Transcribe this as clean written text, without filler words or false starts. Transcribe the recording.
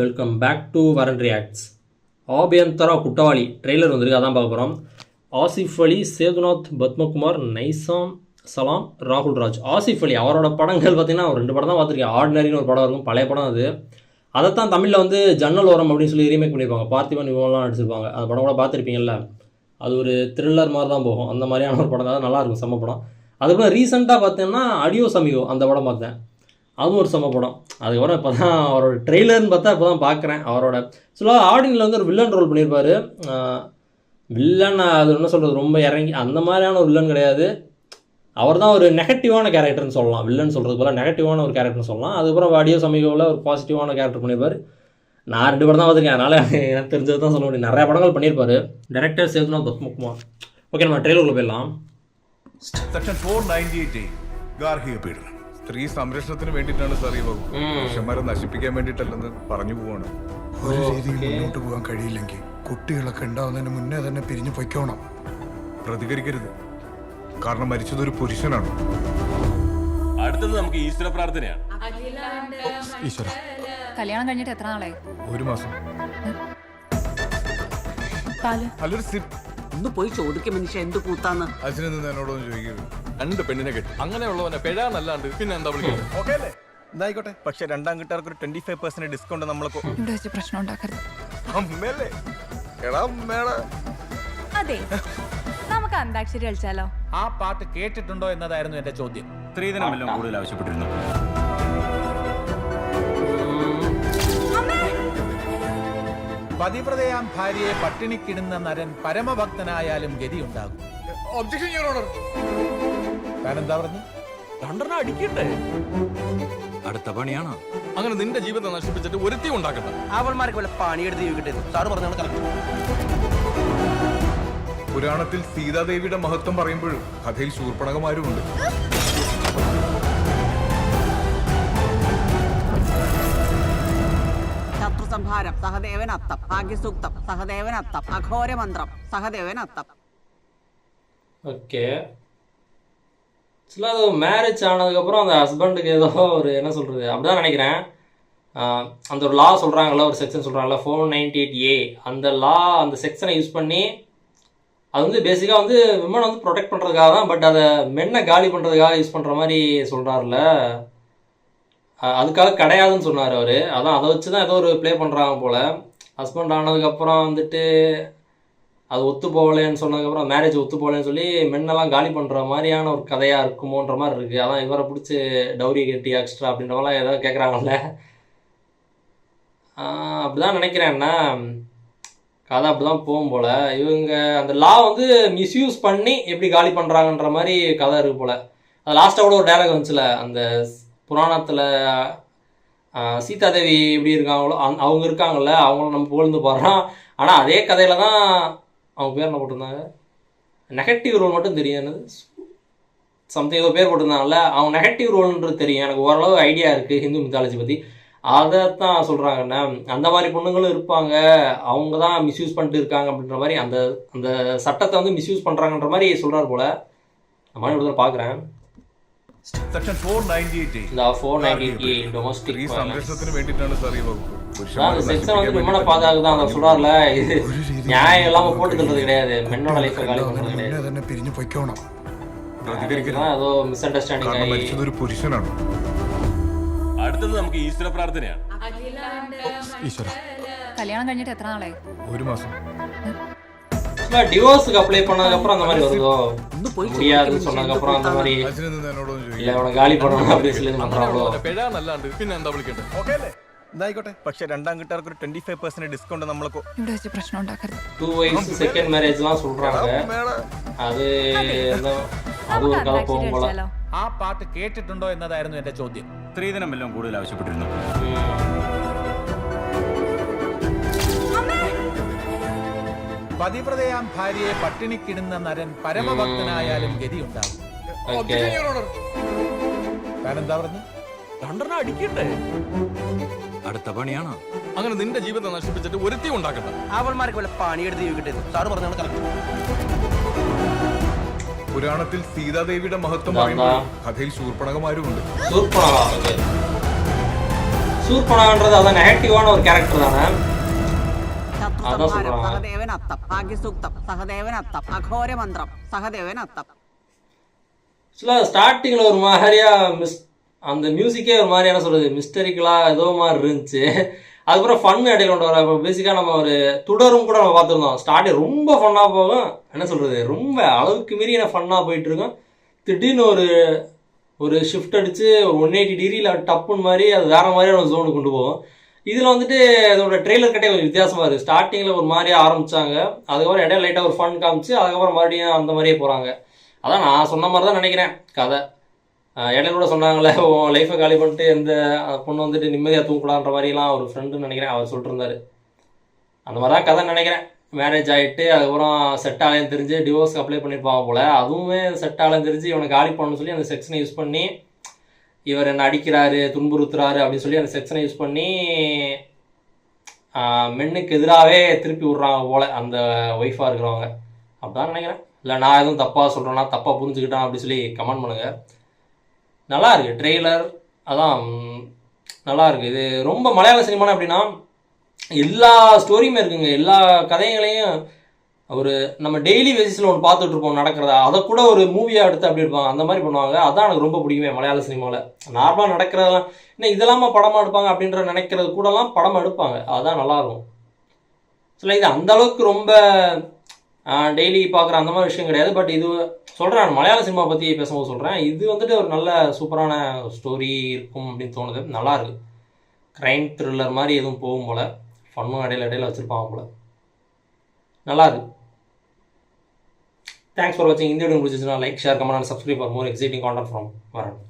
Welcome back to வரன் reacts. ஆபியந்தரா குட்டவாளி trailer வந்திருக்கு, அதான் பார்க்க போகிறோம். ஆசிஃப் அலி, சேதுநாத், பத்மகுமார், நைசாம், சலாம், ராகுல் ராஜ். ஆசிஃப் அலி அவரோட படங்கள் பார்த்தீங்கன்னா ஒரு 2 படம் தான் பார்த்துருக்கேன். ஆர்டினரின்னு ஒரு படம் இருக்கும், பழைய படம் அது. அதைத்தான் தமிழில் வந்து ஜன்னல் ஓரம் அப்படின்னு சொல்லி ரீமேக் பண்ணியிருப்பாங்க. பார்த்திபன் இவங்கெல்லாம் நடிச்சிருப்பாங்க. அந்த படம் கூட பார்த்துருப்பீங்கல்ல. அது ஒரு த்ரில்லர் மாதிரி தான் போகும். அந்த மாதிரியான ஒரு படம் தான், நல்லாயிருக்கும், செம்ம படம். அதுக்கப்புறம் ரீசெண்டாக பார்த்தீங்கன்னா அடியோஸ் அமிகோ அந்த படம் பார்த்தேன். அதுவும் ஒரு செம்ம படம். அதுக்கப்புறம் இப்போ தான் அவரோட ட்ரெய்லர்னு பார்த்தா இப்போ தான் பார்க்குறேன். அவரோட சொல்லாத ஆர்டினில் வந்து ஒரு வில்லன் ரோல் பண்ணியிருப்பார். வில்லன் அது என்ன சொல்கிறது, ரொம்ப இறங்கி அந்த மாதிரியான ஒரு வில்லன் கிடையாது. அவர் தான் ஒரு நெகட்டிவான கேரக்டர்னு சொல்லலாம். வில்லன் சொல்கிறது போல் நெகட்டிவான ஒரு கேரக்டர்னு சொல்லலாம். அதுக்கப்புறம் ஆடியோ சமீபத்தில் ஒரு பாசிட்டிவான கேரக்டர் பண்ணியிருப்பார். நான் 2 படம் தான் பார்த்துருக்கேன், அதனால் எனக்கு தெரிஞ்சது தான் சொல்ல முடியும். நிறையா படங்கள் பண்ணியிருப்பார். டைரக்டர் சேதுநாத், பத்மகுமார். ஓகே, நம்ம ட்ரெய்லருக்குள்ள പോയിடலாம். സെക്ഷൻ 498 ഗാർഹിക പീഡനം. സ്ത്രീ സംരക്ഷണത്തിന് വേണ്ടിയിട്ടാണ് സാർ ഈ വകുപ്പ്. പുരുഷന്മാരെ നശിപ്പിക്കാൻ വേണ്ടിയിട്ടല്ലെന്ന് പറഞ്ഞു പോവാണ്. ഒരു രീതിയിൽ മുന്നോട്ട് പോകാൻ കഴിയില്ലെങ്കിൽ കുട്ടികളൊക്കെ ഉണ്ടാവുന്നതിന് മുന്നേ തന്നെ പിരിഞ്ഞു പൊയ്ക്കോണം. പ്രതികരിക്കരുത്, കാരണം മരിച്ചതൊരു പുരുഷനാണ്. അടുത്തത് നമുക്ക് ഈശ്വര പ്രാർത്ഥനയാണ്. ഈശ്വര, കല്യാണം കഴിഞ്ഞിട്ട് എത്ര നാളായി? 1 മാസം. അല്ലൊരു ഒന്ന് പോയി ചോദിക്കും മനുഷ്യ, എന്ത് കൂത്താന്ന്. അച്ഛനെന്ന് എന്നോടൊന്നും ചോദിക്കരുത്. 2 പെണ്ണിനെ കെട്ടി അങ്ങനെയുള്ളവനെ പെഴാന്നല്ലാണ്ട് പിന്നെ എന്താ വിളിക്കുന്നത്? ഓക്കെ അല്ലേ? എന്നായിക്കോട്ടെ, പക്ഷെ 2ാം കിട്ടാർക്ക് ഒരു 25% ഡിസ്കൗണ്ട് നമ്മളൊക്കെ ഇവിടെ വെച്ച് പ്രശ്നം ഉണ്ടാക്കരുത്. അമ്മല്ലേ എടാ അമ്മേടാ. അതെ, നമുക്ക് അന്താക്ഷരി കളിച്ചാലോ? ആ പാട്ട് കേട്ടിട്ടുണ്ടോ എന്നതായിരുന്നു എന്റെ ചോദ്യം. സ്ത്രീധനം എല്ലാം കൂടുതൽ ആവശ്യപ്പെട്ടിരുന്നു. പതിവ്രതയാം ഭാര്യയെ പട്ടിണിക്കിടുന്ന നരൻ പരമഭക്തനായാലും ഗതിയുണ്ടാകും. Objection your honour. താനെന്താ പറഞ്ഞു? 2 അടിക്കണ്ടേ? അടുത്ത പണിയാണോ? അങ്ങനെ നിന്റെ ജീവിതം നശിപ്പിച്ചിട്ട് ഒരുത്തി ഉണ്ടാക്കണ്ട. അവൾമാർക്ക് വല്ല പണിയെടുത്ത് ജീവിക്കട്ടെ. സാറ് പറഞ്ഞാണ് കറക്റ്റ്. പുരാണത്തിൽ സീതാദേവിയുടെ മഹത്വം പറയുമ്പോഴും കഥയിൽ ശൂർപ്പണകമാരുമുണ്ട്. ശത്രുസംഹാരം, സഹദേവനത്തം, ഭാഗ്യസൂക്തം, സഹദേവനത്തം, അഘോരമന്ത്രം, സഹദേവനത്തം. ஓகே, ஆக்சுவலாக அது மேரேஜ் ஆனதுக்கப்புறம் அந்த ஹஸ்பண்டுக்கு ஏதோ ஒரு என்ன சொல்கிறது அப்படி தான் நினைக்கிறேன். அந்த ஒரு லா சொல்கிறாங்கள, ஒரு செக்ஷன் சொல்கிறாங்களா 498A, அந்த லா அந்த செக்ஷனை யூஸ் பண்ணி அது வந்து பேசிக்காக வந்து விமனை வந்து ப்ரொடெக்ட் பண்ணுறதுக்காக தான். பட் அதை மென்னை காலி பண்ணுறதுக்காக யூஸ் பண்ணுற மாதிரி சொல்கிறாருல, அதுக்காக கிடையாதுன்னு சொன்னார் அவர். அதான் அதை வச்சு தான் ஏதோ ஒரு ப்ளே பண்ணுறாங்க போல். ஹஸ்பண்ட் ஆனதுக்கப்புறம் வந்துட்டு அது ஒத்து போகலேன்னு சொன்னதுக்கப்புறம் மேரேஜ் ஒத்து போகலன்னு சொல்லி மென்னெல்லாம் காலி பண்ணுற மாதிரியான ஒரு கதையாக இருக்குமோன்ற மாதிரி இருக்குது. அதான் இவரை பிடிச்சி டவுரி கட்டி எக்ஸ்ட்ரா அப்படின்றவங்களாம் ஏதோ கேட்குறாங்கல்ல, அப்படி தான் நினைக்கிறேன். என்ன கதை அப்படி தான் போகும் போல். இவங்க அந்த லா வந்து மிஸ்யூஸ் பண்ணி எப்படி காலி பண்ணுறாங்கன்ற மாதிரி கதை இருக்குது போல். அது லாஸ்ட்டாக கூட ஒரு டைலாக் வந்துச்சுல, அந்த புராணத்தில் சீதாதேவி எப்படி இருக்காங்களோ அவங்க இருக்காங்கள்ல, அவங்கள நம்ம புகழ்ந்து போடுறோம். ஆனால் அதே கதையில் தான் அவங்க பேர் என்ன போட்டிருந்தாங்க, நெகட்டிவ் ரோல் மட்டும் தெரியும். என்னது சம்திங் ஏதோ பேர் போட்டிருந்தாங்கல்ல, அவங்க நெகட்டிவ் ரோல்ன்றது தெரியும். எனக்கு ஓரளவு ஐடியா இருக்குது ஹிந்து மித்தாலஜி பற்றி. அதைத்தான் சொல்கிறாங்கண்ணா, அந்த மாதிரி பொண்ணுங்களும் இருப்பாங்க, அவங்க தான் மிஸ்யூஸ் பண்ணிட்டு இருக்காங்க அப்படின்ற மாதிரி, அந்த அந்த சட்டத்தை வந்து மிஸ்யூஸ் பண்ணுறாங்கன்ற மாதிரி சொல்கிறார் போல். நான் மாதிரி ஒரு பார்க்குறேன். സെക്ഷൻ 498 இந்த 498A டொமஸ்டிக் സ്ത്രീ സംരക്ഷണത്തിന് വേണ്ടിയിട്ടാണ് സാർ ഈ വകുപ്പ്. அந்த செக்ஷன் வந்து விமனை பாதுகாக்க தான். அதை சொல்கிறார்ல, இது நியாயம் இல்லாமல் போட்டு தள்ளுறது கிடையாது, மென்னோட லைஃப்பை காலி பண்ணுறது கிடையாது. മുന്നേ തന്നെ പിരിഞ്ഞു പൊയ്ക്കോണം. ஏதோ மிஸ் அண்டர்ஸ்டாண்டிங் കാരണം ஆகி മരിച്ചതൊരു പുരുഷനാണ്. അടുത്തത് നമുക്ക് ഈശ്വര പ്രാർത്ഥനയാണ്. ഈശ്വര, കല്യാണം കഴിഞ്ഞിട്ട് എത്ര നാളായി? 1 മാസം. டிவோர்ஸுக்கு அப்ளை பண்ணதுக்கப்புறம் அந்த மாதிரி வருதோ, ഒന്ന് പോയി முடியாதுன்னு சொன்னதுக்கப்புறம் அந்த மாதிரி അച്ഛനെന്ന് എന്നോടൊന്നും இல்லை ചോദിക്കരുത്. அவனை காலி பண்ணணும் அப்படின்னு சொல்லி இது பண்ணுறாங்களோ. പെഴാന്നല്ലാണ്ട് പിന്നെ എന്താ വിളിക്കേണ്ടത്? ഓക്കെ അല്ലേ? എന്നായിക്കോട്ടെ, പക്ഷെ 2ാം കിട്ടാർക്ക് ഒരു 25% ഡിസ്കൗണ്ട് നമ്മളൊക്കെ ഇവിടെ വെച്ച് പ്രശ്നം ഉണ്ടാക്കരുത്. 2 വയസ്സ് സെക്കൻഡ് மேரேஜ்லாம் சொல்கிறாங்க. அது அது ஒரு கதை போகும் போல. ആ പാട്ട് കേട്ടിട്ടുണ്ടോ എന്നതായിരുന്നു എന്റെ ചോദ്യം. സ്ത്രീധനം എല്ലാം കൂടുതൽ ആവശ്യപ്പെട്ടിരുന്നു. പതിവ്രതയാം ഭാര്യയെ പട്ടിണിക്കിടുന്ന നരൻ പരമഭക്തനായാലും ഗതിയുണ്ടാകും. Objection your honour. താനെന്താ പറഞ്ഞു? 2 അടിക്കണ്ടേ? അടുത്ത പണിയാണോ? അങ്ങനെ നിന്റെ ജീവിതം നശിപ്പിച്ചിട്ട് ഒരുത്തി ഉണ്ടാക്കണ്ട. അവൾമാർക്ക് വല്ല പണിയെടുത്ത് ജീവിക്കട്ടെ. സാറ് പറഞ്ഞാണ് കറക്റ്റ്. പുരാണത്തിൽ സീതാദേവിയുടെ മഹത്വം പറയുമ്പോഴും കഥയിൽ ശൂർപ്പണകമാരുമുണ്ട്. சூப்பராக சூர்பனகான்றது அதான் நெகட்டிவான ஒரு கேரக்டர் தானே. ശത്രു സംഹാരം സഹദേവനത്തം ഭാഗ്യസൂക്തം സഹദേവനത്തം അഘോരമന്ത്രം സഹദേവനത്തം. ஸ்டார்டிங்கில் ஒரு மாதிரியா அந்த மியூசிக்கே ஒரு மாதிரி என்ன சொல்கிறது மிஸ்டரிக்கலாக ஏதோ மாதிரி இருந்துச்சு. அதுக்கப்புறம் ஃபன் இடையில கொண்டு வர. இப்போ பேசிக்காக நம்ம ஒரு தொடரும் கூட நம்ம பார்த்துருந்தோம். ஸ்டார்டிங் ரொம்ப ஃபன்னாக போகும், என்ன சொல்கிறது ரொம்ப அளவுக்கு மீறி என்ன ஃபன்னாக போயிட்டுருக்கோம். திடீர்னு ஒரு ஷிஃப்ட் அடித்து ஒரு 180 டிகிரியில் டப்புன்னு மாதிரி அது வேறு மாதிரியான ஒரு ஜோனுக்கு கொண்டு போகும். இதில் வந்துட்டு அதோட ட்ரெய்லர் கட்டே கொஞ்சம் வித்தியாசமாக இருக்குது. ஸ்டார்டிங்கில் ஒரு மாதிரியாக ஆரம்பித்தாங்க, அதுக்கப்புறம் இடையில லைட்டாக ஒரு ஃபன் காமிச்சு அதுக்கப்புறம் மறுபடியும் அந்த மாதிரியே போகிறாங்க. அதான் நான் சொன்ன மாதிரி தான் நினைக்கிறேன் கதை. இடையில கூட சொன்னாங்களே லைஃப்பை காலி பண்ணிட்டு எந்த பொண்ணு வந்துட்டு நிம்மதியாக தூக்கலான்ற மாதிரிலாம் ஒரு ஃப்ரெண்டுன்னு நினைக்கிறேன் அவர் சொல்லிட்டு இருந்தார். அந்த மாதிரி தான் கதை நினைக்கிறேன். மேரேஜ் ஆகிட்டு அதுக்கப்புறம் செட் ஆகலைன்னு தெரிஞ்சு டிவோர்ஸ்க்கு அப்ளை பண்ணியிருப்பாங்க போல். அதுவுமே செட் ஆகலைன்னு தெரிஞ்சு இவனை காலி பண்ணணும்னு சொல்லி அந்த செக்ஷனை யூஸ் பண்ணி இவர் என்ன அடிக்கிறாரு துன்புறுத்துறாரு அப்படின்னு சொல்லி அந்த செக்ஷனை யூஸ் பண்ணி மென்னுக்கு எதிராகவே திருப்பி விட்றாங்க போல் அந்த ஒய்ஃபாக இருக்கிறவங்க. அப்படிதான் நினைக்கிறேன். இல்லை நான் எதுவும் தப்பாக சொல்கிறேன்னா தப்பாக புரிஞ்சுக்கிட்டான் அப்படி சொல்லி கமெண்ட் பண்ணுங்கள். நல்லா இருக்குது ட்ரெய்லர், அதான் நல்லா இருக்குது. இது ரொம்ப மலையாள சினிமானா அப்படின்னா எல்லா ஸ்டோரியுமே இருக்குங்க. எல்லா கதைகளையும் ஒரு நம்ம டெய்லி பேசிஸில் ஒன்று பார்த்துட்ருப்போம் நடக்கிறதா, அதை கூட ஒரு மூவியாக எடுத்து அப்படி இருப்பாங்க. அந்த மாதிரி பண்ணுவாங்க. அதான் எனக்கு ரொம்ப பிடிக்குமே மலையாள சினிமாவில். நார்மலாக நடக்கிறதெல்லாம் இன்னும் இதெல்லாமல் படமாக எடுப்பாங்க அப்படின்ற நினைக்கிறது கூடலாம் படமாக எடுப்பாங்க. அதுதான் நல்லாயிருக்கும். சில இது அந்தளவுக்கு ரொம்ப டெய்லி பார்க்குற அந்த மாதிரி விஷயம் கிடையாது. பட் இது சொல்கிறேன், மலையாள சினிமா பற்றி பேசும்போது சொல்கிறேன். இது வந்துட்டு ஒரு நல்ல சூப்பரான ஸ்டோரி இருக்கும் அப்படின்னு தோணுது. நல்லாயிருக்கு. க்ரைம் த்ரில்லர் மாதிரி எதுவும் போகும் போல், ஃபன்னும் இடையில வச்சுருப்பாங்க போல். நல்லாயிருக்கு. தேங்க்ஸ் ஃபார் வாட்சிங். இந்த வீடியோ பிடிச்சிச்சுன்னா like share comment and subscribe for more exciting content from வரன்.